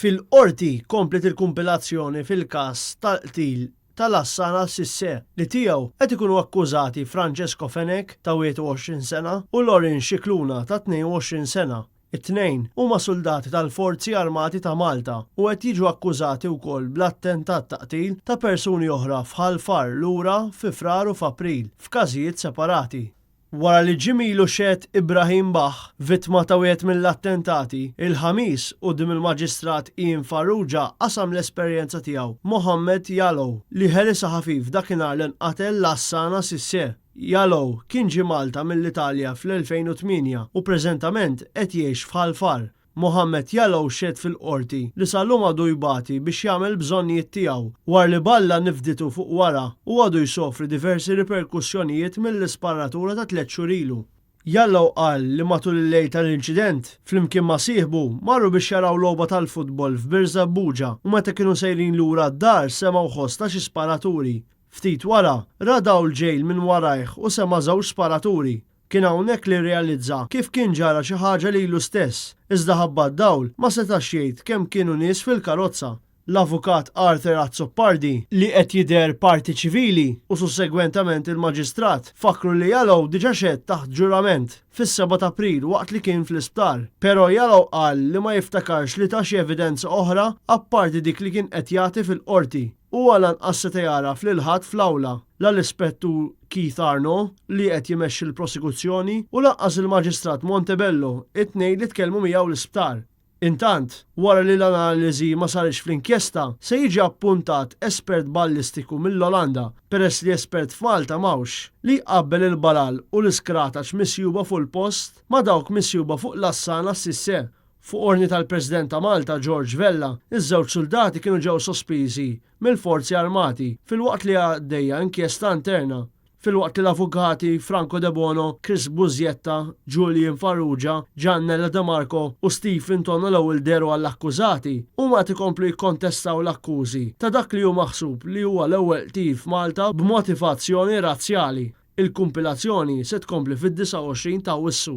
Fil-qorti komplet il-kumpilazzjoni fil-każ tal-qtil tal-Lassana Cissé li tiegħu qed ikunu akkużati Francesco Fenech ta' 21 sena u Lorin Scicluna ta' 22 sena. It-tnejn huma soldati tal-Forzi Armati ta' Malta u qed jiġu akkużati wkoll bl-attentat ta' qtil ta' persuni oħra f'Ħalfar lura fi frar u f'April f'każijiet separati. Wara li ġimilu xed Ibrahim Bah, vittma ta' wieħed mill-attentati, il-ħamis quddiem il-Maġistrat Ian Farrugia qasam l-esperjenza tiegħu Mohammed Jallow li ħelisa ħafif dakinhar li nqatel Lassana Cissé. Jallow kien ġie Malta mill-Italja fl-2008 u preżentament qed jgħix f'Ħalfar. Mohammed Jallow xed fil-qorti li sallum għadu jbati biex jagħmel bżonnijiet tiegħu war li balla nifditu fuq wara u għadu jsofri diversi riperkussjonijiet mill-isparatura ta' 3 xhur ilu. Jallow qal li matul il-lejl tal-inċident flimkien ma' sieħbu marru biex jaraw logħba tal-futbol f'Birza Buġa u meta kienu sejrin lura d-dar semgħu ħoss ta' xi sparaturi. Ftit wara radaw l-ġejl minn warajh u sema' żewġ sparaturi. Kien hawnhekk li rrealizza kif kien ġara xi ħaġa lilu stess, iżda ħabba d-dawl ma setax jgħid kemm kienu nies fil-karozza. L-avukat Arthur Azzopardi li qed jidher parti ċivili u sussegwentament il-Maġistrat fakru li Jallow diġà xehed taħt ġurament fis-7 ta' April waqt li kien fl-isptar. Però Jallow qal li ma jiftakarx li ta' xi evidenza oħra apparti dik li kien qed jagħti fil-qorti. U lanqas seta' jara fl-ilħad fl-awla l-ispettur Keith Arno li qed jimexxi l-prosekuzzjoni u lanqas il-Maġistrat Montebello it-tnejn li tkellmu miegħu l-isptar. Intant, wara li l-analiżi ma sarx fl-inkjesta, se jiġi appuntat espert ballistiku mill-Olanda peress li espert f'Malta m'hawnx li jqabbel il-balal u l-iskrataġġ misjuba fuq il-post ma' dawk misjuba fuq Lassana Cissé. Fuq ordni tal-President ta' Malta George Vella, iż-żewġ soldati kienu ġew sospiżi mill-Forzi Armati filwaqt li għaddejja inkjesta interna. Filwaqt li l-avukati Franco De Bono, Chris Buzzietta, Julian Farrugia, Giannella De Marco u Stephen Tonolo deru għall-akkużati huma qed ikomplu jikkontestaw l-akkużi ta' dak li hu maħsub li huwa l-ewwel qtil f'Malta b'motivazzjoni razzjali. Il-kumpilazzjoni se tkompli fid-29 ta' Awwissu.